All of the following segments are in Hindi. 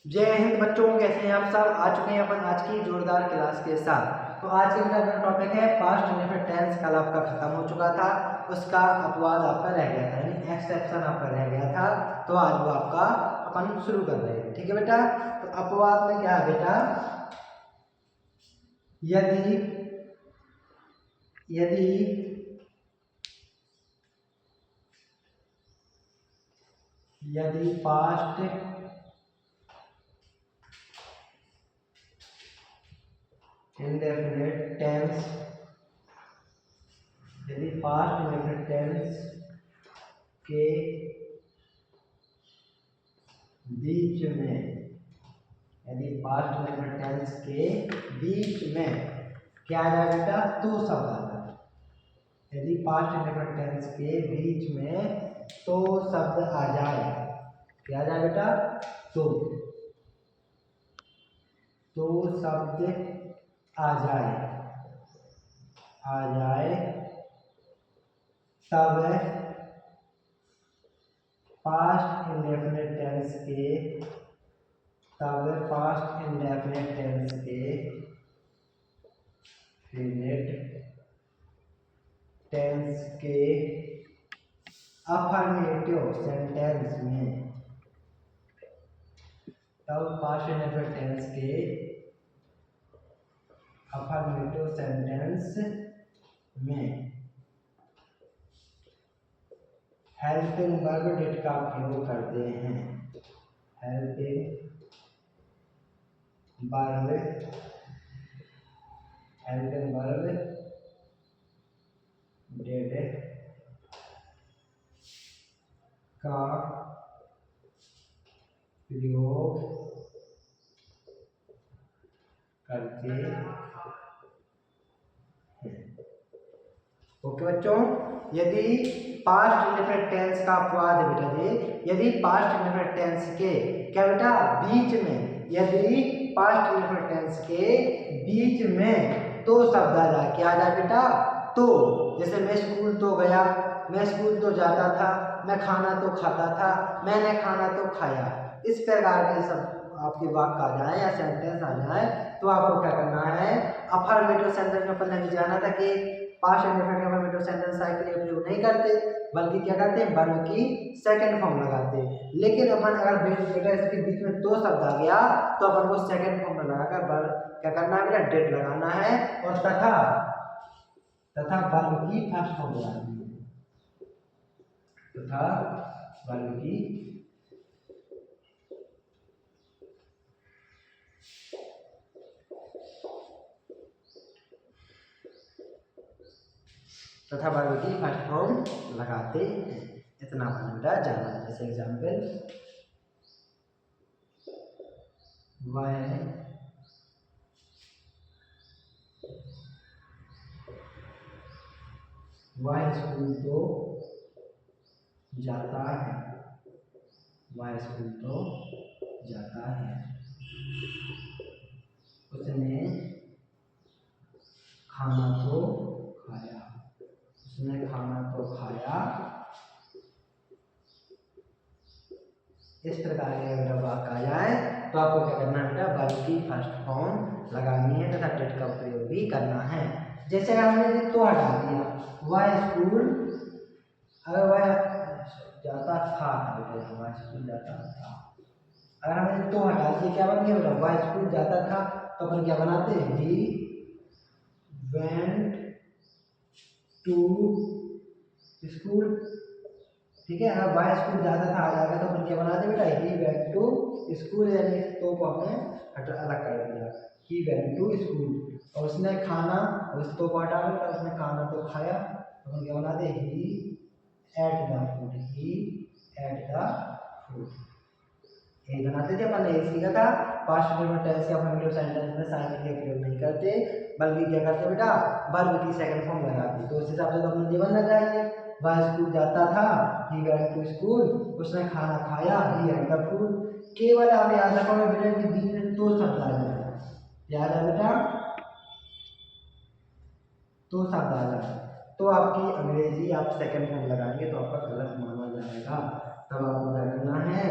जय हिंद बच्चों, कैसे हैं आप सब। आ चुके हैं अपन आज की जोरदार क्लास के साथ। तो आज के मेरा टॉपिक है पास्ट इंडेफिनिट टेंस। कल आपका खत्म हो चुका था, उसका अपवाद आपका रह गया था, यानी एक्सेप्शन आपका रह गया था। तो आज वो आपका अपन शुरू कर रहे हैं, ठीक है बेटा। तो अपवाद में क्या है बेटा, यदि यदि यदि पास्ट इंडेफिनिट टेंस यदि पास्ट इंडेफिनिट टेंस के बीच में यदि पास्ट इंडेफिनिट टेंस के बीच में क्या आ जाए बेटा, तो शब्द आ जाए। यदि पास्ट इंडेफिनिट टेंस के बीच में तो शब्द आ जाए, क्या आ जाए बेटा, तो शब्द आ जाए तब पास्ट इंडेफिनिट टेंस के अफर्मेटिव सेंटेंस में पास्ट इंडेफिनिट टेंस के अफर्मेटिव सेंटेंस में हेल्पिंग वर्ब डिड का प्रयोग करते हैं। हेल्पिंग वर्ब डिड का प्रयोग करते हैं। ओके बच्चों, यदि पास्ट इंडेफिनिट टेंस का अपवाद है बेटा जी, यदि पास्ट इंडेफिनिट टेंस के क्या बेटा बीच में, यदि पास्ट इंडेफिनिट टेंस के बीच में तो शब्द आ जाए, क्या आ जाए बेटा, तो। जैसे मैं स्कूल तो गया, मैं स्कूल तो जाता था, मैं खाना तो खाता था, मैंने खाना तो खाया। इस प्रकार के सब आपके वाक्य आ जाए या सेंटेंस आ जाए तो आपको क्या करना है, अफर्मेटिव सेंटेंस में अपन ने जाना था कि पास्ट इंडेफिनिट अफर्मेटिव सेंटेंस के लिए प्रयोग नहीं करते, बल्कि क्या करते हैं, वर्ब की सेकंड फॉर्म लगाते हैं। लेकिन अपन अगर बेटा इसके बीच में दो शब्द आ गया तो अपन को सेकंड फॉर्म में लगाकर वर्ब क्या करना है बेटा, डेट लगाना है और तथा वर्ब की फर्स्ट फॉर्म लगानी है, तथा वर्ब की फर्स्ट फॉर्म लगाते हैं। इतना अपन बेटा जाना है। जैसे एग्जाम्पल, वह स्कूल तो जाता है, वह स्कूल तो जाता है, उसने खाना तो खाया, उसने खाना तो खाया। इस प्रकार के अगर वाक्य आ जाए तो आपको क्या करना है बेटा, वर्ब की फर्स्ट फॉर्म लगानी है तथा डेट का प्रयोग भी करना है। जैसे अगर हमने तो हटा दिया, वह स्कूल, अगर वह जाता था, वह स्कूल जाता था, अगर हमने तो हटा दिया क्या बन गया बेटा, वह स्कूल जाता था, तो अपन क्या बनाते हैं, ही वेंट टू स्कूल, ठीक है। अगर वह स्कूल जाता था आ जाएगा तो अपन क्या बनाते बेटा, ही वेंट टू स्कूल, यानी तो को हमने अलग कर दिया, ही वेंट टू स्कूल। और उसने खाना, उस तो को हटा दिया, उसने खाना तो खाया, तो अपन क्या बनाते, he ate the food, he ate the food. यही बनाते थे अपन ने, ये सीखा था। पास्ट इंडेफिनिट टेंस के अफर्मेटिव सेंटेंस में साइन के प्रयोग नहीं करते, बल्कि क्या करते बेटा, वर्ब की सेकंड फॉर्म लगाते। तो उस हिसाब से तो अपने जीवन में जाएंगे, वह स्कूल जाता था, ही वेंट टू स्कूल, उसने खाना खाया, ही एट द फूड। केवल आप याद रखोगे बेटा कि बीच में तो शब्द आ जाए, याद है बेटा, तो शब्द आ जाए तो आपकी अंग्रेजी आप सेकंड फॉर्म लगाएंगे तो आपका गलत माना जाएगा। तब आपको क्या करना है,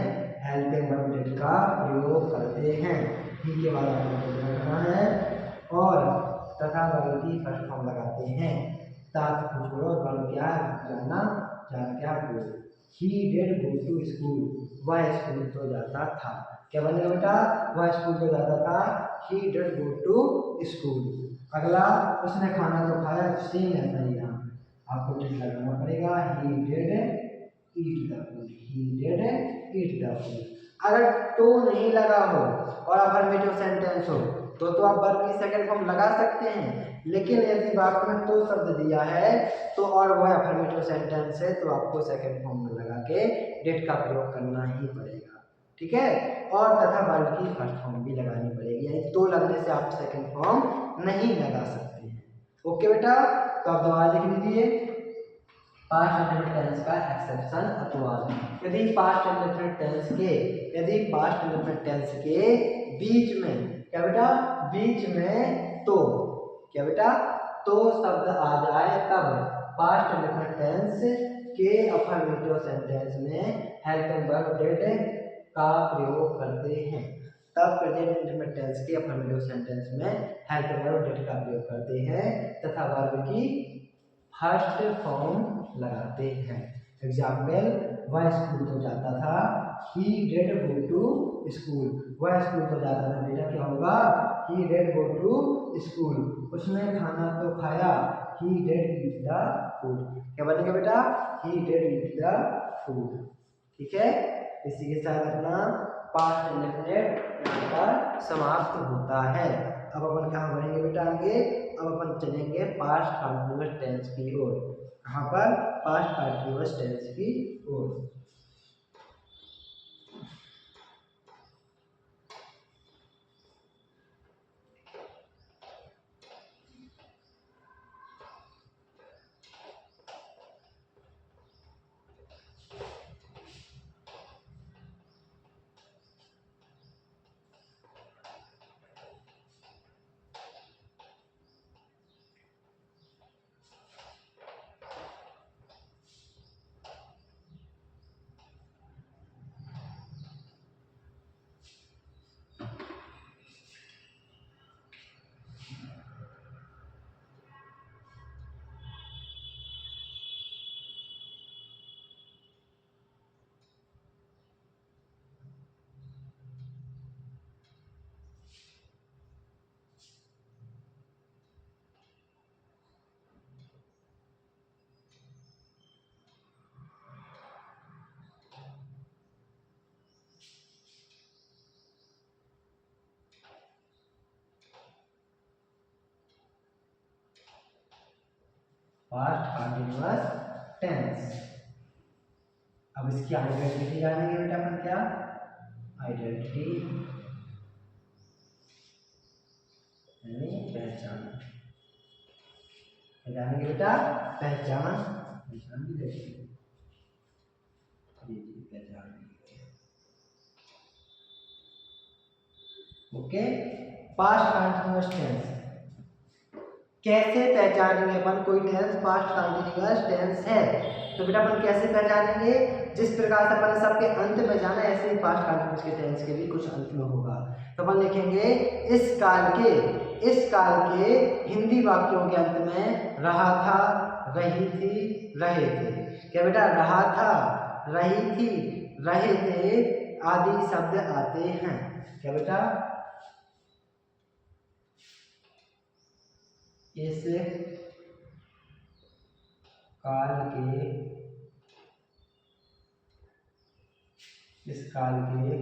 हेल्पिंग वर्ब डिड का प्रयोग करते हैं। ही के बाद आपको रखना है और तथा वर्ग की फर्स्ट फॉर्म लगाते हैं। साथ छोड़ो वर्ग क्या जाना जान क्या go. He did go to school, वह स्कूल तो जाता था। क्या बनेगा बेटा, वह स्कूल तो जाता था। He did go to school. अगला, उसने खाना तो खाया, सेम ऐसा ही यहाँ आपको टिक लगाना पड़ेगा। ही did eat the food, he did eat the food. अगर तो नहीं लगा हो और अफर्मेटिव सेंटेंस हो तो आप वर्ब की सेकंड फॉर्म लगा सकते हैं, लेकिन यदि वाक्य में तो शब्द दिया है तो और वह अफर्मेटिव सेंटेंस है तो आपको सेकंड फॉर्म में लगा के डिड का प्रयोग करना ही पड़ेगा। ठीक है, और तथा वर्ब की फर्स्ट फॉर्म भी लगानी पड़ेगी, यानी तो लगने से आप सेकंड फॉर्म नहीं लगा सकते हैं। ओके बेटा, तो आप दोबारा लिख लीजिए पास्ट इंडेफिनिट टेंस का एक्सेप्शन अपवाद। यदि पास्ट इंडेफिनिट टेंस के बीच में क्या बेटा, बीच में तो क्या बेटा, तो शब्द आ जाए तब पास्ट इंडेफिनिट टेंस के अफर्मेटिव सेंटेंस में हेल्पिंग वर्ब डिड का प्रयोग करते हैं। तब प्रेजेंट इंडेफिनिट टेंस के अफर्मेटिव सेंटेंस में हेल्पिंग वर्ब डिड का प्रयोग करते हैं तथा वर्ब की फर्स्ट फॉर्म लगाते हैं। एग्जाम्पल, वह स्कूल तो जाता था, he did go to school, वह स्कूल तो जाता था। बेटा क्या होगा, he did go to school. उसने खाना तो खाया, he did eat the food. क्या बनेगा बेटा, he did eat the food. ठीक है, इसी के साथ अपना पास्ट इंडेफिनिट यहाँ पर समाप्त होता है। अब अपन कहाँ बढ़ेंगे बेटा आगे, अब अपन चलेंगे पास्ट कंटीन्यूअस टेंस की ओर। यहाँ पर पास्ट कंटीन्यूअस टेंस की ओर। Past continuous tense. अब इसकी आइडेंटिटी जानेंगे बेटा अपन, क्या आइडेंटिटी यानी पहचान। जानेंगे बेटा, पहचान, पहचान भी देखेंगे, पहचान। ओके, पास्ट कंटीन्यूअस टेंस कैसे पहचानेंगे अपन, कोई टेंस पास्ट कंटीन्यूअस टेंस है तो बेटा अपन कैसे पहचानेंगे, जिस प्रकार से अपन सबके अंत में जाना ऐसे ही पास्ट कंटीन्यूअस के टेंस के भी कुछ अंत में होगा। तो अपन लिखेंगे इस काल के हिंदी वाक्यों के अंत में रहा था, रही थी, रहे थे। क्या बेटा, रहा था, रही थी, रहे थे आदि शब्द आते हैं। क्या बेटा, इस काल के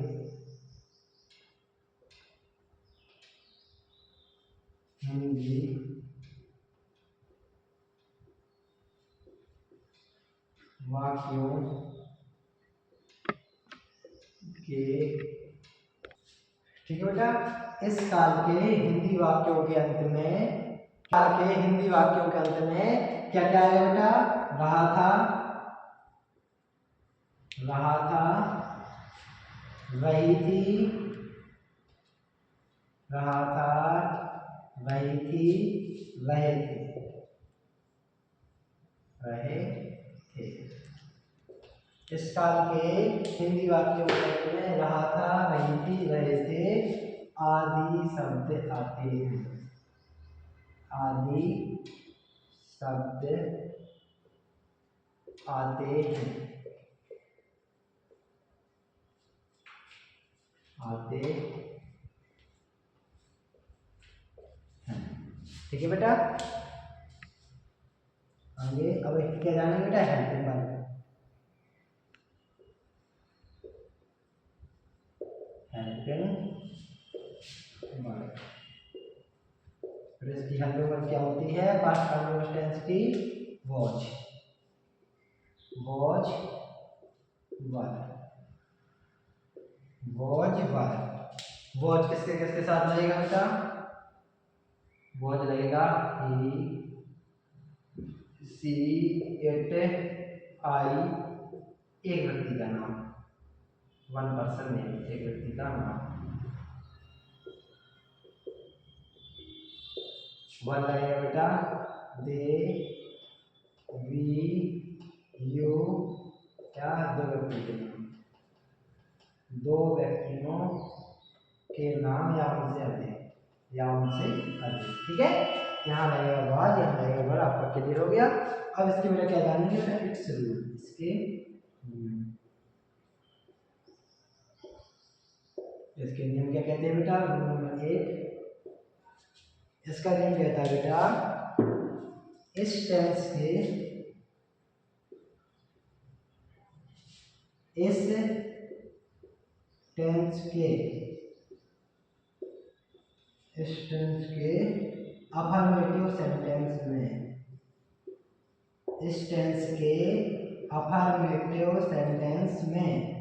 हिंदी वाक्यों के, ठीक है बेटा, इस काल के हिंदी वाक्यों के अंत में, काल के हिंदी वाक्यों के अंत में क्या क्या है बेटा, रहा था, रही थी, रहा था, रही थी, रहे थे, रहे थे। इस काल के हिंदी वाक्यों में रहा था, रही थी, रहे थे आदि शब्द आते हैं। आदि शब्द आते हैं, आते हैं। ठीक है बेटा। आगे अब क्या जानेंगे बेटा, हेल्पिंग वर्ब। हेल्पिंग वर्ब, फिर इसकी हेल्पिंग वर्ब क्या होती है, पास्ट कंटिन्यूअस टेंस की watch, watch verb, watch verb. Watch किसके किसके साथ लगेगा बेटा, वॉच लगेगा ही, सी, इट, आई, एक व्यक्ति का नाम, वन पर्सन नेम, एक व्यक्ति का नाम। वन लगेगा बेटा दे, वी, यू, क्या, दो व्यक्ति के नाम, दो व्यक्तियों के नाम या उनसे अधिक, या उनसे अधिक। ठीक है, यहाँ लगेगा वाज, यहाँ लगेगा वर। आपका क्लियर हो गया। अब इसके मेरा क्या जानेंगे बेटा, इट्स रूल, इसके इसके नियम क्या कहते हैं बेटा। रूल नंबर 1, इसका नियम कहता है बेटा, इस टेंस के, इस टेंस के, इस टेंस के अफर्मेटिव सेंटेंस में, इस टेंस के अफर्मेटिव सेंटेंस में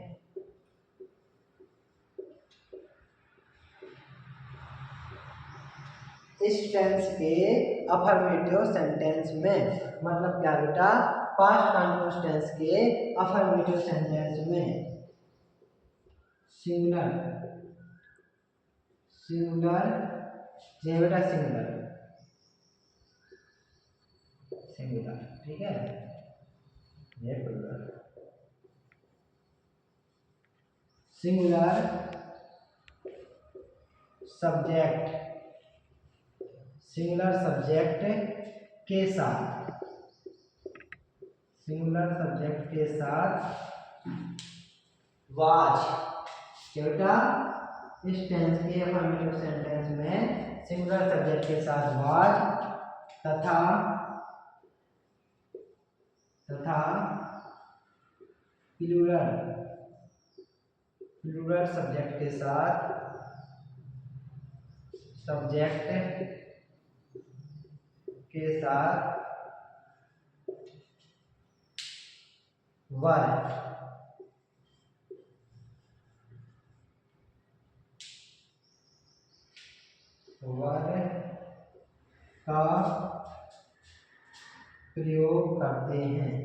इस टेंस के अफर्मेटिव सेंटेंस में, मतलब क्या बेटा, पास्ट कंटिन्यूअस टेंस के अफर्मेटिव सेंटेंस में सिंगुलर, सिंगुलर ये बेटा सिंगुलर, सिंगुलर, ठीक है, ये plural, singular subject, singular subject के साथ, सिंगुलर सब्जेक्ट के साथ वाज, क्या बेटा, इस टेंस के अफर्मेटिव सेंटेंस में सिंगुलर सब्जेक्ट के साथ वाज तथा प्लूरल, प्लूरल सब्जेक्ट के साथ सब्जेक्ट के साथ वर, वर का प्रयोग करते हैं।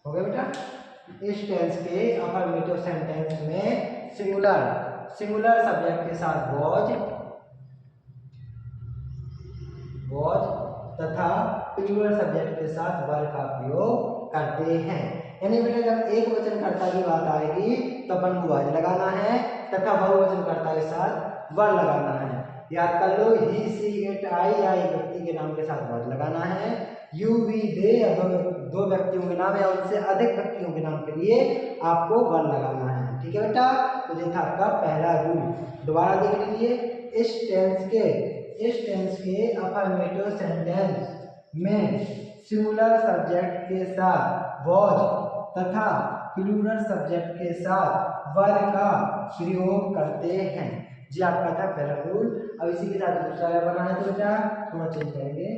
हो गया बेटा। इस टेंस के अफर्मेटिव सेंटेंस में सिंगुलर, सिंगुलर सब्जेक्ट के साथ वॉज, वॉज तथा प्लूरल सब्जेक्ट के साथ वर का प्रयोग करते हैं। यानी बेटा जब एक वचन कर्ता की बात आएगी तो अपन को वाज लगाना है तथा बहुवचन कर्ता के साथ वर लगाना है। याद कर लो, ही, सी, इट, आई या एक व्यक्ति के नाम के साथ वाज लगाना है। यू, वी, दे या दो व्यक्तियों के नाम या उनसे अधिक व्यक्तियों के नाम के लिए आपको वर लगाना है। ठीक है बेटा, तो ये था आपका पहला रूल। दोबारा देख लीजिए, इस टेंस के अफर्मेटिव सेंटेंस में सिंगुलर सब्जेक्ट के साथ वॉज तथा प्लूरल सब्जेक्ट के साथ वर का प्रयोग करते हैं। जी आपका था पहला रूल। अब इसी के साथ दूसरा बना है, तो बेटा थोड़ा चेंज करेंगे।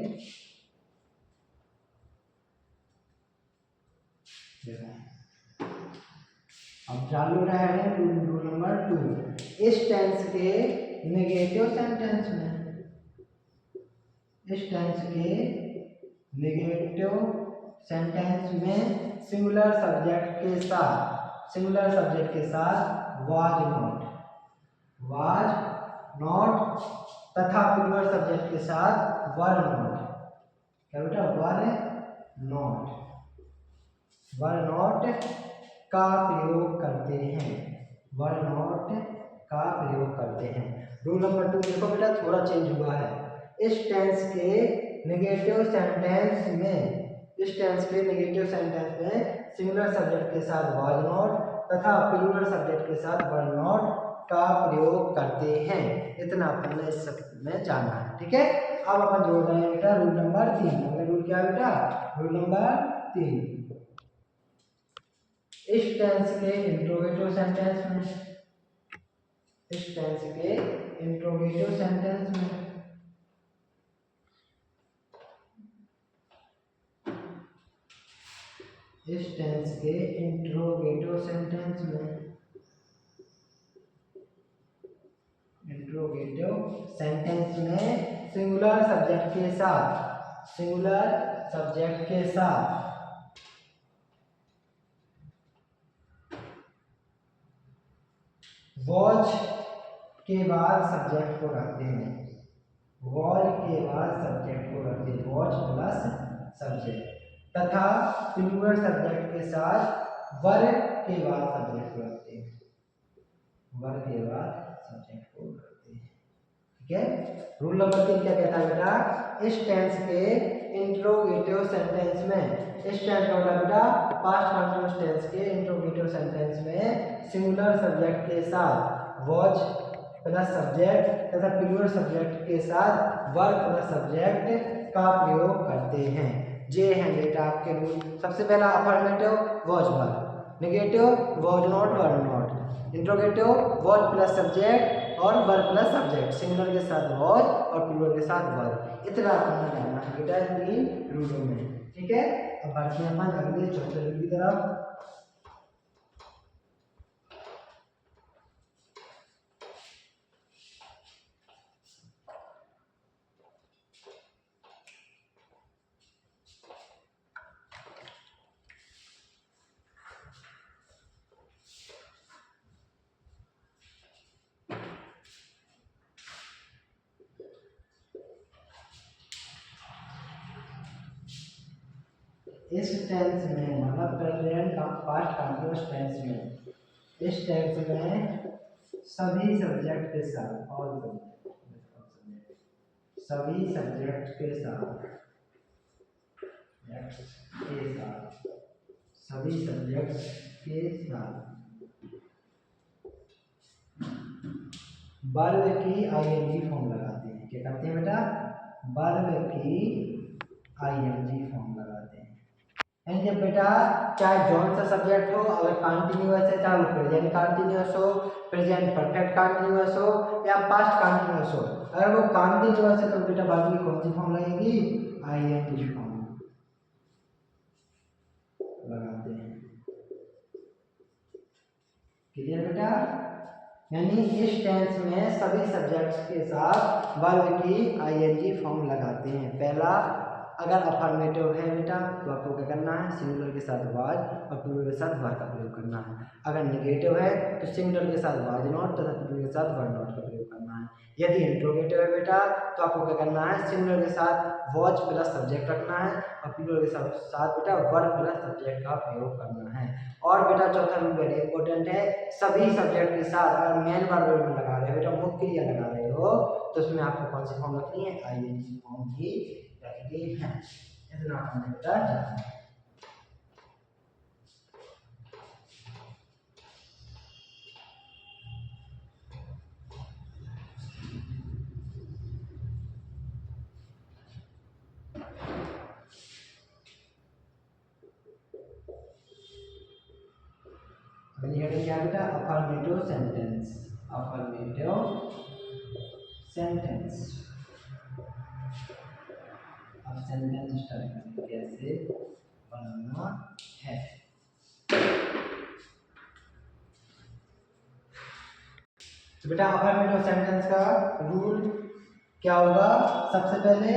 अब चालू रहा है रूल नंबर 2, इस टेंस के नेगेटिव सेंटेंस में, इस टेंस के नेगेटिव सेंटेंस में सिंगुलर सब्जेक्ट के साथ वाज नॉट तथा प्लूरल सब्जेक्ट के साथ वर नॉट। क्या बेटा? वर नॉट का प्रयोग करते हैं। रूल नंबर 2 देखो बेटा, थोड़ा चेंज हुआ है। इस टेंस के नेगेटिव सेंटेंस में सिंगुलर सब्जेक्ट के साथ वाज नॉट तथा प्लूरल सब्जेक्ट के साथ वर नॉट का प्रयोग करते हैं। इतना अपने इस सब में जाना है, ठीक है। अब अपन जोड़ रहे हैं बेटा रूल नंबर 3। अगला रूल क्या है बेटा? रूल नंबर 3, इस टेंस के इंट्रोगेटिव सेंटेंस में इस टेंस के इंट्रोगेटिव सेंटेंस में सिंगुलर सब्जेक्ट के साथ वॉच के बाद सब्जेक्ट को रखते हैं। वॉच प्लस सब्जेक्ट तथा प्लूरल सब्जेक्ट के साथ वर के बाद सब्जेक्ट को रखते हैं। ठीक है। रूल नंबर 3 क्या कहता है बेटा? इस टेंस के इंट्रोगेटिव सेंटेंस में, इस टेंस का मतलब बेटा पास्ट कंटीन्यूअस टेंस के इंट्रोगेटिव सेंटेंस में सिंगुलर सब्जेक्ट के साथ वॉच प्लस सब्जेक्ट तथा प्लूरल सब्जेक्ट के साथ वर प्लस सब्जेक्ट का प्रयोग करते हैं। ये हैं बेटा आपके रूल। सबसे पहला affirmative watch were, negative was not were not, interrogative watch plus subject और वर प्लस सब्जेक्ट, सिंगुलर के साथ वॉच और प्लूरल के साथ वर। इतना अपना जानना है बेटा 3 रूलों में, ठीक है। अब बढ़ते हैं अपन अगले चौथे रूल की तरफ। इस टेंस में मतलब प्रेजेंट का पास्ट कंटीन्यूअस टेंस में, इस टेंस में सभी सब्जेक्ट के साथ सभी सब्जेक्ट के साथ वर्ब की आईएनजी फॉर्म लगाते हैं। क्या करते हैं बेटा? वर्ब की आईएनजी फॉर्म लगाते हैं। एंड जब बेटा चाहे जौन सा सब्जेक्ट हो, अगर कंटिन्यूअस है, चाहे वो प्रेजेंट कंटिन्यूअस हो, प्रेजेंट परफेक्ट कंटिन्यूअस हो या पास्ट कंटिन्यूअस हो, अगर वो कंटिन्यूअस है तो बेटा वर्ब की कौन सी फॉर्म लगेगी? आईएनजी फॉर्म लगाते हैं। क्लियर बेटा? यानी इस टेंस में सभी सब्जेक्ट्स के साथ वर्ब की आईएनजी फॉर्म लगाते हैं। पहला, अगर अफर्मेटिव है बेटा तो आपको क्या करना है? सिंगुलर के साथ वाज और प्लूरल के साथ वर का प्रयोग करना है। अगर नेगेटिव है तो सिंगुलर के साथ वाज नॉट तथा प्लूरल के साथ वर नॉट का प्रयोग करना है। यदि इंट्रोगेटिव है बेटा तो आपको क्या करना है? सिंगुलर के साथ वॉच प्लस सब्जेक्ट रखना है और प्लूरल के साथ बेटा वर प्लस सब्जेक्ट का प्रयोग करना है। और बेटा चौथा रूल वेरी इंपॉर्टेंट है, सभी सब्जेक्ट के साथ अगर मेन वर्ब में लगा रहे हो बेटा, मुख्य क्रिया लगा रहे हो, तो उसमें आपको कौन सी फॉर्म रखनी है? आईएनजी फॉर्म ही रखनी है। इतना आपने बेटा जानना है। हेडिंग क्या बेटा? Affirmative sentence. अब सेंटेंस स्टार्ट करेंगे कैसे बनाना है। तो बेटा अफर्मेटिव सेंटेंस का रूल क्या होगा? सबसे पहले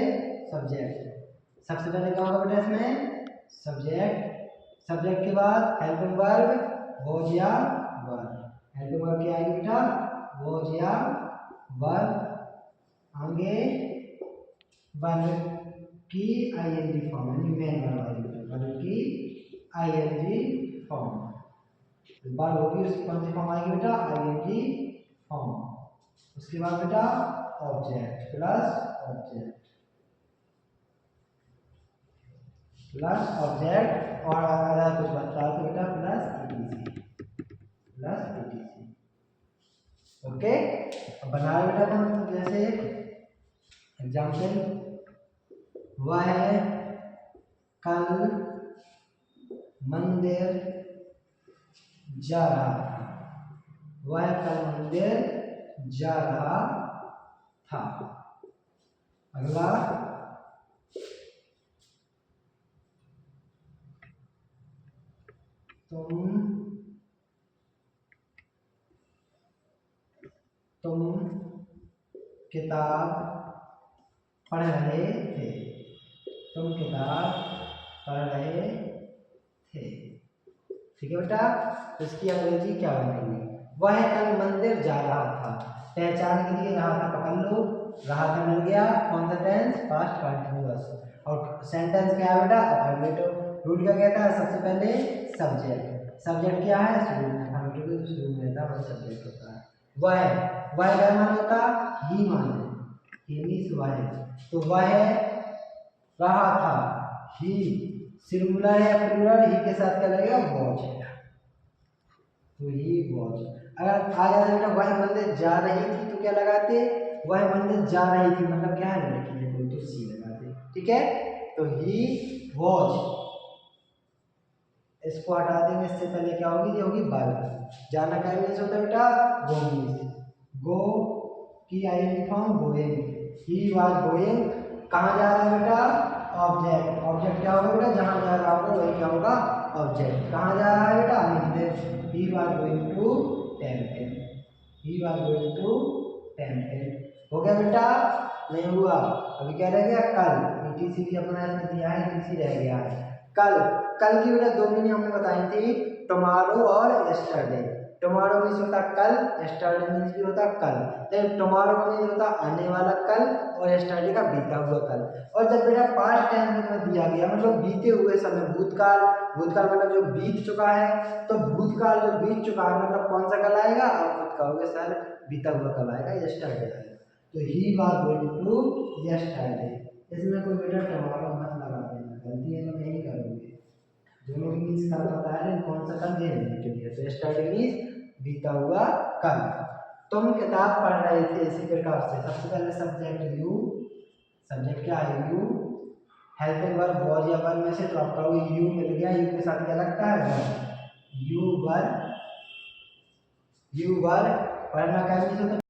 क्या होगा बेटा इसमें? सब्जेक्ट के बाद हेल्पिंग वर्ब वॉज या वर, हेल्पिंग वर्ब क्या आएगी बेटा, वॉज या वर, आगे वर्ब की आईएनजी फॉर्म यानी मेन वर्ब आएगी बेटा, वर्ब की आईएनजी फॉर्म। वर्ब होगी उसकी कौन सी फॉर्म आएगी बेटा, आईएनजी फॉर्म। उसके बाद बेटा ऑब्जेक्ट प्लस ऑब्जेक्ट और अगर कुछ बता तो बेटा प्लस ईटीसी। ओके, अब बना बेटा हम जैसे एग्जाम्पल, वह कल मंदिर जा रहा था, वह कल मंदिर जा रहा था। अगला तुम किताब पढ़ रहे थे, तुम किताब पढ़ रहे थे। ठीक है बेटा, इसकी अंग्रेजी क्या बनेगी, वह कल मंदिर जा रहा था, पहचान के लिए रहा था पकड़ लो, रहा था मिल गया, कौन सा टेंस, पास्ट कंटिन्यूअस। और सेंटेंस क्या है बेटा, अफर्मेटिव। रूल क्या कहता है, सबसे पहले सब्जेक्ट क्या है, शुरू में, अफर्मेटिव शुरू में रहता है, वही सब्जेक्ट होता है। वह क्या मान होता, ही मान है, ही मींस वह, तो वह रहा था, ही सिंगुलर या प्लूरल, ही के साथ क्या लगेगा, वॉच, तो ही वॉच। अगर आ जाता बेटा वह मंदिर जा रही थी तो क्या लगाते, वह मंदिर जा रही थी मतलब क्या है, लड़की है कोई, तो सी लगाते। ठीक है, तो ही वॉच, इसको हटा देंगे, इससे पहले क्या होगी, ये होगी वर्ब। जाना का मीन्स होता है बेटा गो मीन्स, गो की ING form going, he was going, कहाँ जा रहा है बेटा, ऑब्जेक्ट क्या होगा बेटा, जहाँ जा रहा होगा वही क्या होगा, ऑब्जेक्ट। कहाँ जा रहा है बेटा, मंदिर, he was going to temple, he was going to temple. हो गया बेटा, नहीं हुआ, अभी क्या रह गया, कल, ईटीसी भी अपना इसमें दिया है, ईटीसी रह गया है। कल की बेटा दो मीनिंग हमने बताई थी, टुमारो और यस्टरडे। टुमारो मीन्स होता कल, यस्टरडे मीन्स भी होता कल, लेकिन टुमारो का मीन्स होता आने वाला कल और यस्टरडे का बीता हुआ कल। और जब बेटा पास्ट टेंस में तुम्हें दिया गया मतलब बीते हुए समय, भूतकाल मतलब जो बीत चुका है, तो भूतकाल जो बीत चुका है मतलब कौन सा कल आएगा, आप खुद कहोगे सर बीता हुआ कल आएगा, यस्टरडे आएगा। तो he was going to yesterday, इसमें कोई बेटा टुमारो मत लगा देना, गलती है तो नहीं करोगे, दोनों मीन्स कल पता है, लेकिन कौन सा कल जानने के लिए, तो यस्टरडे मीन्स बीता हुआ कल। तुम किताब पढ़ रहे थे, इसी प्रकार से सबसे पहले सब्जेक्ट यू, सब्जेक्ट क्या है यू, हेल्पिंग वर्ब वॉज या वर में से तो आप कहोगे यू मिल गया, यू के साथ क्या लगता है वर्ब, यू वर, पढ़ना क्या मीन्स होता है